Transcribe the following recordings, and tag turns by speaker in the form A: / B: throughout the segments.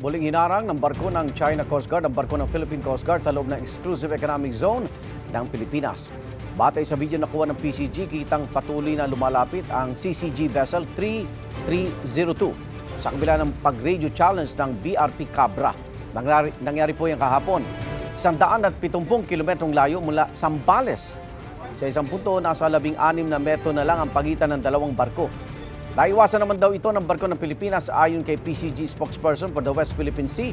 A: Muling hinarang ng barko ng China Coast Guard ang barko ng Philippine Coast Guard sa loob ng Exclusive Economic Zone ng Pilipinas. Batay sa video na kuha ng PCG, kitang patuloy na lumalapit ang CCG vessel 3302 sa kabila ng pag-radio challenge ng BRP Cabra. Nangyari po yung kahapon. 170 kilometrong layo mula Zambales. Sa isang punto, nasa 16 na metro na lang ang pagitan ng dalawang barko. Naiwasan naman daw ito ng barko ng Pilipinas ayon kay PCG spokesperson for the West Philippine Sea,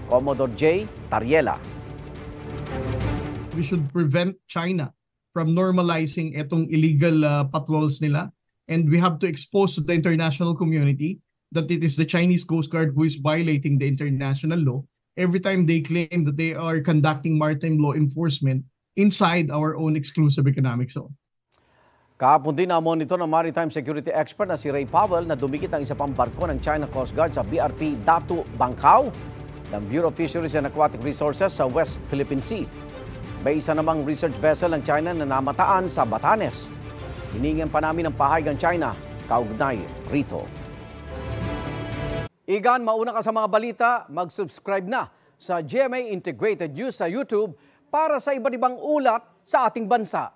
A: Commodore J. Tariela.
B: We should prevent China from normalizing itong illegal patrols nila, and we have to expose to the international community that it is the Chinese Coast Guard who is violating the international law every time they claim that they are conducting maritime law enforcement inside our own exclusive economic zone.
A: Kahapon din na-monitor ng maritime security expert na si Ray Powell na dumikit ang isa pang barko ng China Coast Guard sa BRP Datu Bangkao ng Bureau of Fisheries and Aquatic Resources sa West Philippine Sea. May isa namang research vessel ng China na namataan sa Batanes. Hiningan pa namin ang pahayag ng China kaugnay rito. Igan, mauna ka sa mga balita, mag-subscribe na sa GMA Integrated News sa YouTube para sa iba't ibang ulat sa ating bansa.